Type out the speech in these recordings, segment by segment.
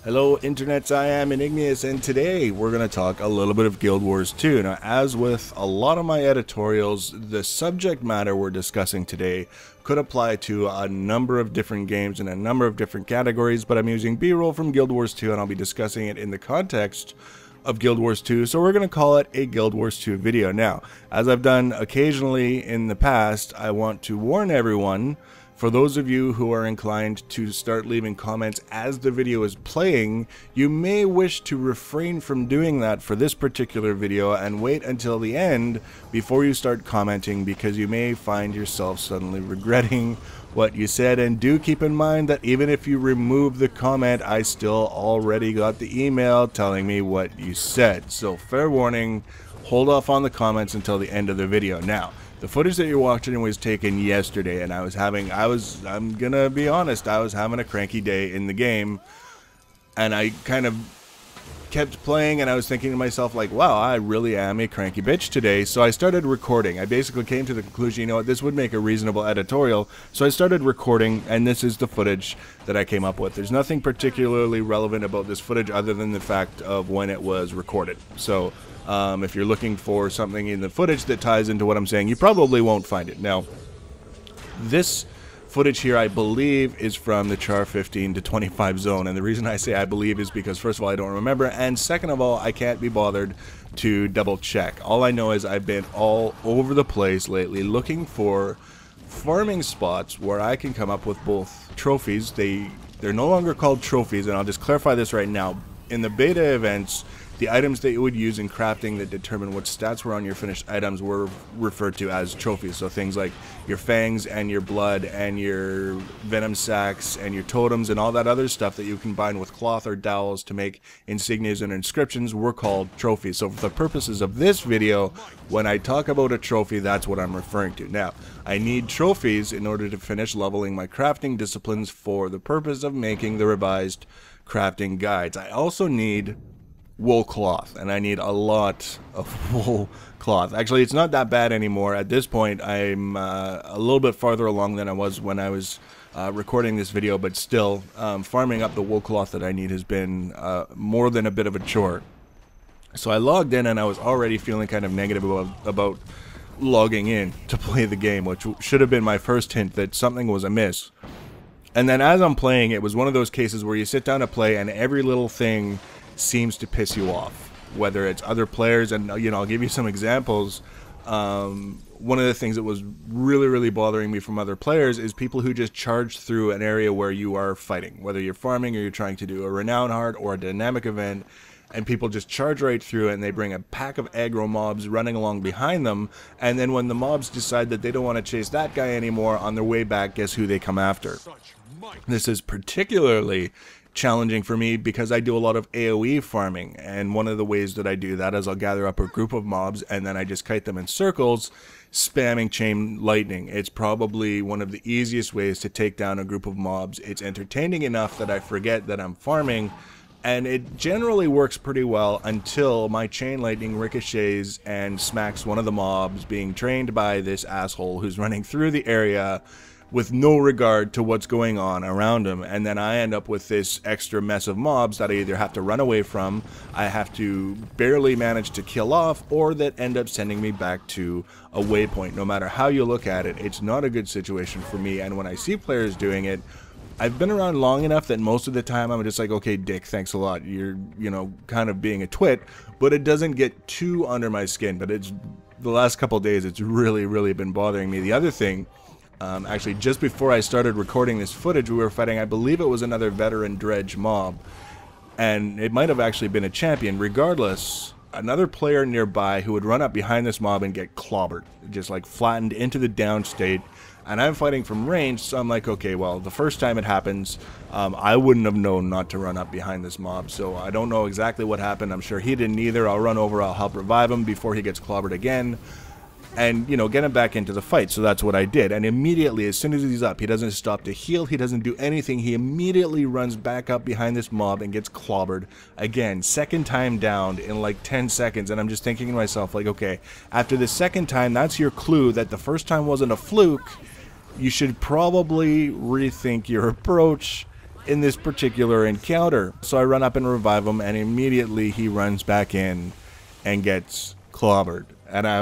Hello internets, I am Enigmius, and today we're going to talk a little bit of Guild Wars 2. Now, as with a lot of my editorials, the subject matter we're discussing today could apply to a number of different games in a number of different categories, but I'm using B-roll from Guild Wars 2 and I'll be discussing it in the context of Guild Wars 2, so we're going to call it a Guild Wars 2 video. Now, as I've done occasionally in the past, I want to warn everyone, for those of you who are inclined to start leaving comments as the video is playing, you may wish to refrain from doing that for this particular video and wait until the end before you start commenting, because you may find yourself suddenly regretting what you said. And do keep in mind that even if you remove the comment, I still already got the email telling me what you said. So fair warning, hold off on the comments until the end of the video. Now, the footage that you're watching was taken yesterday, and I'm gonna be honest, I was having a cranky day in the game, and I kind of kept playing, and I was thinking to myself, like, wow, I really am a cranky bitch today. So I started recording. I basically came to the conclusion, you know what, this would make a reasonable editorial. So I started recording, and this is the footage that I came up with. There's nothing particularly relevant about this footage other than the fact of when it was recorded. So if you're looking for something in the footage that ties into what I'm saying, you probably won't find it. Now, this footage here, I believe, is from the Char 15 to 25 zone, and the reason I say I believe is because, first of all, I don't remember, and second of all, I can't be bothered to double check. All I know is I've been all over the place lately looking for farming spots where I can come up with both trophies. They're no longer called trophies, and I'll just clarify this right now. In the beta events, the items that you would use in crafting that determine what stats were on your finished items were referred to as trophies. So things like your fangs and your blood and your venom sacks and your totems and all that other stuff that you combine with cloth or dowels to make insignias and inscriptions were called trophies. So for the purposes of this video, when I talk about a trophy, that's what I'm referring to. Now, I need trophies in order to finish leveling my crafting disciplines for the purpose of making the revised crafting guides. I also need wool cloth, and I need a lot of wool cloth. Actually, it's not that bad anymore. At this point, I'm a little bit farther along than I was when I was recording this video, but still, farming up the wool cloth that I need has been more than a bit of a chore. So I logged in, and I was already feeling kind of negative about logging in to play the game, which should have been my first hint that something was amiss. And then as I'm playing, it was one of those cases where you sit down to play, and every little thing seems to piss you off, whether it's other players. And you know, I'll give you some examples. One of the things that was really bothering me from other players is people who just charge through an area where you are fighting, whether you're farming or you're trying to do a renown heart or a dynamic event, and people just charge right through it, and they bring a pack of aggro mobs running along behind them, and then when the mobs decide that they don't want to chase that guy anymore, on their way back, guess who they come after? This is particularly challenging for me because I do a lot of AoE farming, and one of the ways that I do that is I'll gather up a group of mobs and then I just kite them in circles, spamming chain lightning. It's probably one of the easiest ways to take down a group of mobs. It's entertaining enough that I forget that I'm farming, and it generally works pretty well until my chain lightning ricochets and smacks one of the mobs being trained by this asshole who's running through the area with no regard to what's going on around him, and then I end up with this extra mess of mobs that I either have to run away from, I have to barely manage to kill off, or that end up sending me back to a waypoint. No matter how you look at it, it's not a good situation for me, and when I see players doing it, I've been around long enough that most of the time I'm just like, okay, dick, thanks a lot, you're, you know, kind of being a twit, but it doesn't get too under my skin. But it's, the last couple days, it's really been bothering me. The other thing, actually, just before I started recording this footage, we were fighting, I believe it was another veteran dredge mob, and it might have actually been a champion. Regardless, another player nearby who would run up behind this mob and get clobbered, just like flattened into the down state, and I'm fighting from range, so I'm like, okay, well, the first time it happens, I wouldn't have known not to run up behind this mob, so I don't know exactly what happened. I'm sure he didn't either. I'll run over, I'll help revive him before he gets clobbered again, and, you know, get him back into the fight. So that's what I did. And immediately, as soon as he's up, he doesn't stop to heal, he doesn't do anything, he immediately runs back up behind this mob and gets clobbered again, second time down in like 10 seconds. And I'm just thinking to myself, like, okay, after the second time, that's your clue that the first time wasn't a fluke. You should probably rethink your approach in this particular encounter. So I run up and revive him, and immediately he runs back in and gets clobbered. And I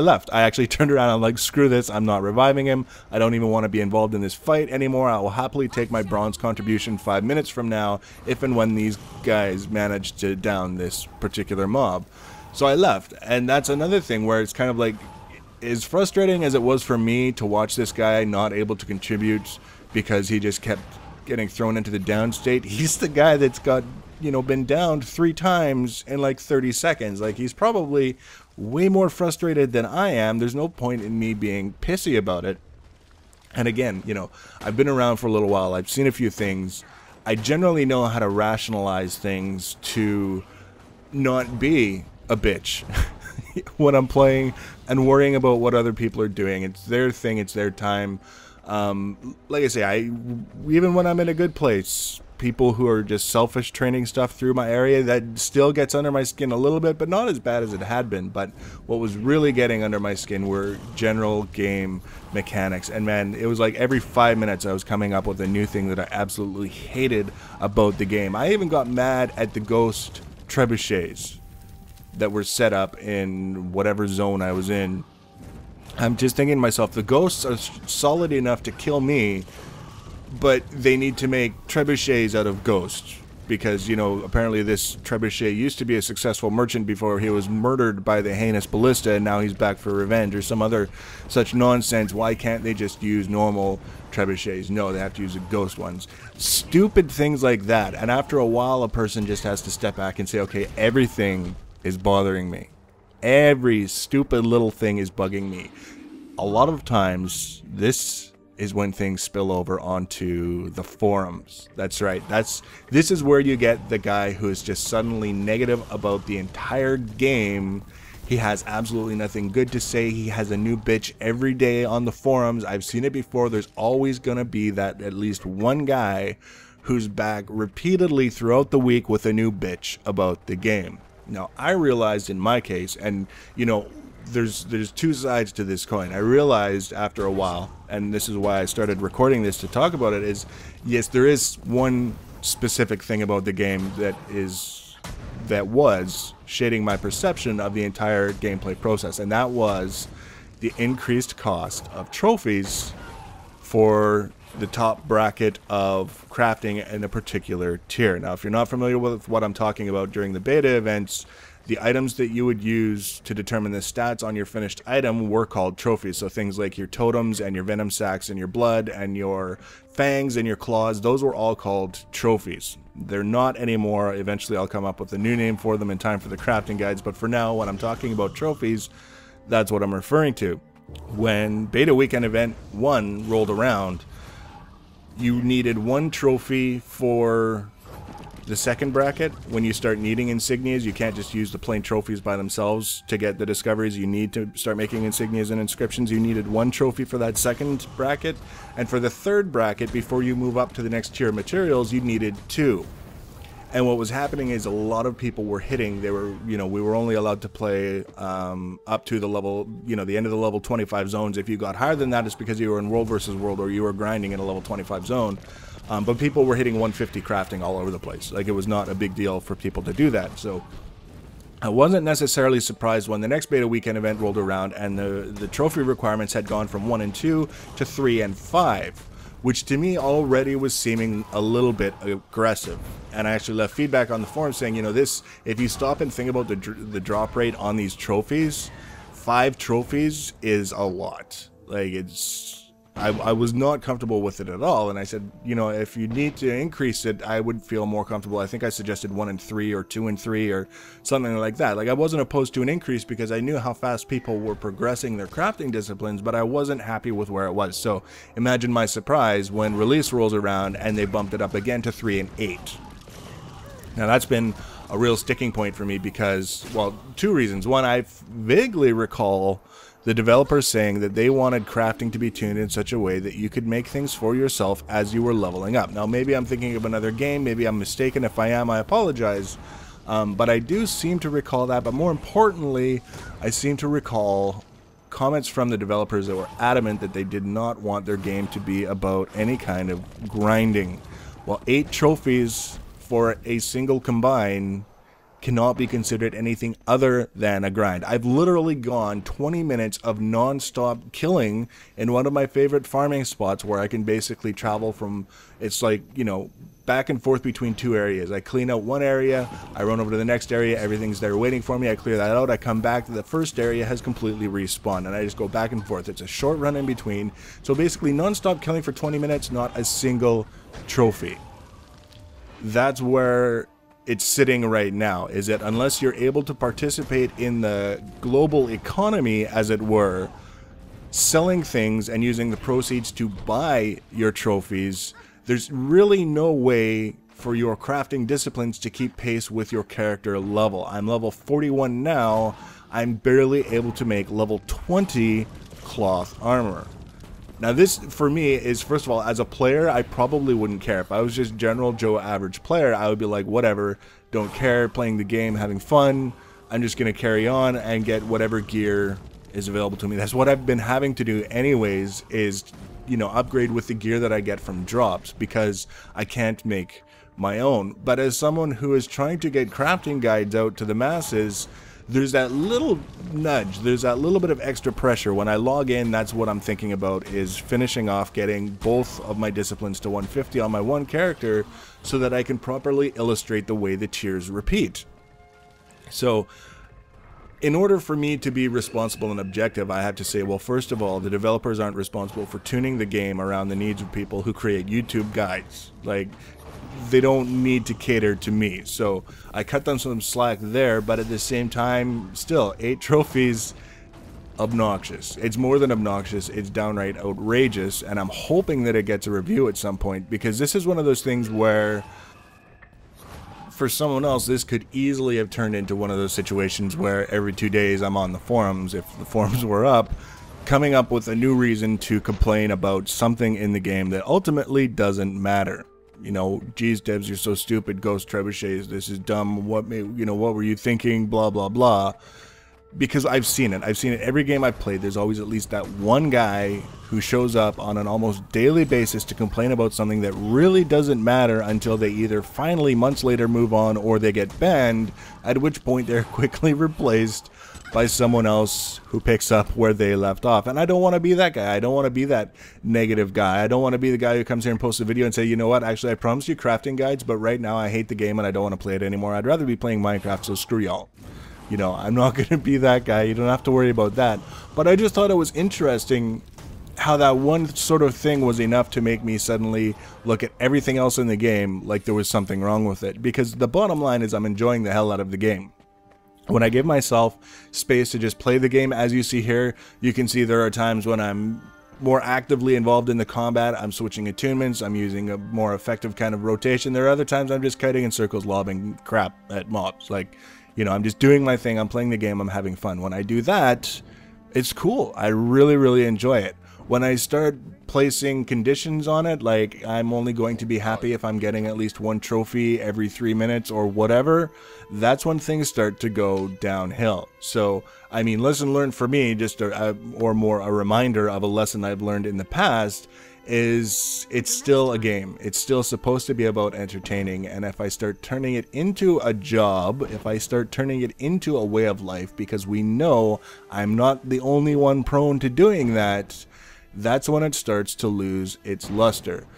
left. I actually turned around and I'm like, screw this, I'm not reviving him. I don't even want to be involved in this fight anymore. I will happily take my bronze contribution 5 minutes from now if and when these guys manage to down this particular mob. So I left. And that's another thing where it's kind of like, as frustrating as it was for me to watch this guy not able to contribute because he just kept getting thrown into the down state, he's the guy that's got, you know, been downed 3 times in like 30 seconds. Like, he's probably way more frustrated than I am. There's no point in me being pissy about it. And again, you know, I've been around for a little while. I've seen a few things. I generally know how to rationalize things to not be a bitch when I'm playing and worrying about what other people are doing. It's their thing. It's their time. Like I say, even when I'm in a good place, people who are just selfish training stuff through my area, that still gets under my skin a little bit, but not as bad as it had been. But what was really getting under my skin were general game mechanics. And man, it was like every 5 minutes I was coming up with a new thing that I absolutely hated about the game. I even got mad at the ghost trebuchets that were set up in whatever zone I was in. I'm just thinking to myself, the ghosts are solid enough to kill me, but they need to make trebuchets out of ghosts. Because, you know, apparently this trebuchet used to be a successful merchant before he was murdered by the heinous ballista, and now he's back for revenge, or some other such nonsense. Why can't they just use normal trebuchets? No, they have to use the ghost ones. Stupid things like that. And after a while, a person just has to step back and say, okay, everything is bothering me. Every stupid little thing is bugging me. A lot of times, this is when things spill over onto the forums. That's right. This is where you get the guy who is just suddenly negative about the entire game. He has absolutely nothing good to say. He has a new bitch every day on the forums. I've seen it before. There's always going to be that at least one guy who's back repeatedly throughout the week with a new bitch about the game. Now, I realized in my case, and you know, there's 2 sides to this coin. I realized after a while, and this is why I started recording this to talk about it, is yes, there is one specific thing about the game that was shading my perception of the entire gameplay process, and that was the increased cost of trophies for the top bracket of crafting in a particular tier. Now, if you're not familiar with what I'm talking about during the beta events, the items that you would use to determine the stats on your finished item were called trophies. So things like your totems and your venom sacs and your blood and your fangs and your claws, those were all called trophies. They're not anymore. Eventually I'll come up with a new name for them in time for the crafting guides, but for now, when I'm talking about trophies, that's what I'm referring to. When Beta Weekend Event 1 rolled around, you needed 1 trophy for the second bracket. When you start needing insignias, you can't just use the plain trophies by themselves to get the discoveries. You need to start making insignias and inscriptions. You needed 1 trophy for that second bracket, and for the third bracket, before you move up to the next tier of materials, you needed 2. And what was happening is a lot of people were hitting. They were, you know, we were only allowed to play up to the level, you know, the end of the level 25 zones. If you got higher than that, it's because you were in World versus World or you were grinding in a level 25 zone. But people were hitting 150 crafting all over the place. Like, it was not a big deal for people to do that. So I wasn't necessarily surprised when the next Beta Weekend event rolled around and the trophy requirements had gone from 1 and 2 to 3 and 5. Which to me already was seeming a little bit aggressive. And I actually left feedback on the forum saying, you know, this, if you stop and think about the drop rate on these trophies, 5 trophies is a lot. Like, I was not comfortable with it at all, and I said, you know, if you need to increase it, I would feel more comfortable. I think I suggested 1 and 3 or 2 and 3 or something like that. Like, I wasn't opposed to an increase because I knew how fast people were progressing their crafting disciplines, but I wasn't happy with where it was. So imagine my surprise when release rolls around and they bumped it up again to 3 and 8. Now, that's been a real sticking point for me because, well, 2 reasons. One, I vaguely recall the developers saying that they wanted crafting to be tuned in such a way that you could make things for yourself as you were leveling up. Now, maybe I'm thinking of another game, maybe I'm mistaken. If I am, I apologize. But I do seem to recall that, but more importantly, I seem to recall comments from the developers that were adamant that they did not want their game to be about any kind of grinding. Well, 8 trophies for a single combine cannot be considered anything other than a grind. I've literally gone 20 minutes of non-stop killing in one of my favorite farming spots where I can basically travel from, it's like, you know, back and forth between 2 areas. I clean out one area, I run over to the next area, everything's there waiting for me, I clear that out, I come back to the first area, has completely respawned, and I just go back and forth. It's a short run in between. So basically non-stop killing for 20 minutes, not a single trophy. That's where it's sitting right now, is that unless you're able to participate in the global economy, as it were, selling things and using the proceeds to buy your trophies, there's really no way for your crafting disciplines to keep pace with your character level. I'm level 41 now. I'm barely able to make level 20 cloth armor. Now this, for me, is, first of all, as a player, I probably wouldn't care. If I was just general Joe average player, I would be like, whatever, don't care, playing the game, having fun, I'm just going to carry on and get whatever gear is available to me. That's what I've been having to do anyways, is, you know, upgrade with the gear that I get from drops, because I can't make my own. But as someone who is trying to get crafting guides out to the masses, there's that little nudge, there's that little bit of extra pressure. When I log in, that's what I'm thinking about, is finishing off getting both of my disciplines to 150 on my one character so that I can properly illustrate the way the tiers repeat. So in order for me to be responsible and objective, I have to say, well, first of all, the developers aren't responsible for tuning the game around the needs of people who create YouTube guides. Like, they don't need to cater to me. So I cut them some slack there, but at the same time, still, 8 trophies, obnoxious. It's more than obnoxious, it's downright outrageous, and I'm hoping that it gets a review at some point, because this is one of those things where, for someone else, this could easily have turned into one of those situations where every 2 days I'm on the forums, if the forums were up, coming up with a new reason to complain about something in the game that ultimately doesn't matter. You know, geez, devs, you're so stupid, ghost trebuchets, this is dumb, what were you thinking, blah, blah, blah. Because I've seen it every game I've played. There's always at least that one guy who shows up on an almost daily basis to complain about something that really doesn't matter until they either finally months later move on or they get banned, at which point they're quickly replaced by someone else who picks up where they left off. And I don't want to be that guy. I don't want to be that negative guy. I don't want to be the guy who comes here and posts a video and say, you know what, actually I promised you crafting guides, but right now I hate the game and I don't want to play it anymore. I'd rather be playing Minecraft, so screw y'all. You know, I'm not going to be that guy. You don't have to worry about that. But I just thought it was interesting how that one sort of thing was enough to make me suddenly look at everything else in the game like there was something wrong with it. Because the bottom line is I'm enjoying the hell out of the game. When I give myself space to just play the game, as you see here, you can see there are times when I'm more actively involved in the combat, I'm switching attunements, I'm using a more effective kind of rotation. There are other times I'm just kiting in circles, lobbing crap at mobs. Like, you know, I'm just doing my thing, I'm playing the game, I'm having fun. When I do that, it's cool. I really, really enjoy it. When I start placing conditions on it, like I'm only going to be happy if I'm getting at least 1 trophy every 3 minutes or whatever, that's when things start to go downhill. So, I mean, lesson learned for me, just or more a reminder of a lesson I've learned in the past, is it's still a game. It's still supposed to be about entertaining, and if I start turning it into a job, if I start turning it into a way of life, because we know I'm not the only one prone to doing that, that's when it starts to lose its luster.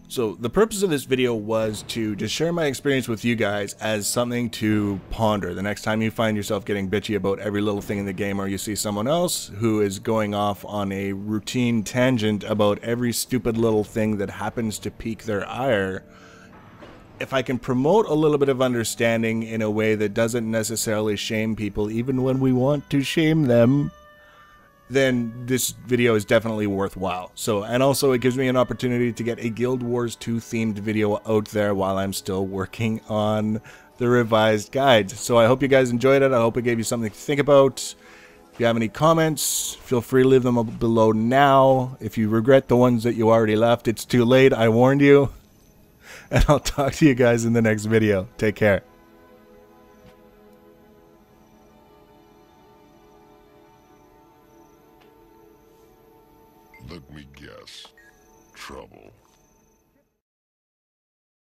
So the purpose of this video was to just share my experience with you guys as something to ponder. The next time you find yourself getting bitchy about every little thing in the game, or you see someone else who is going off on a routine tangent about every stupid little thing that happens to pique their ire, if I can promote a little bit of understanding in a way that doesn't necessarily shame people even when we want to shame them, then this video is definitely worthwhile. So, and also it gives me an opportunity to get a Guild Wars 2 themed video out there while I'm still working on the revised guides. So I hope you guys enjoyed it. I hope it gave you something to think about. If you have any comments, feel free to leave them below now. If you regret the ones that you already left, it's too late. I warned you. And I'll talk to you guys in the next video. Take care. Let me guess. Trouble.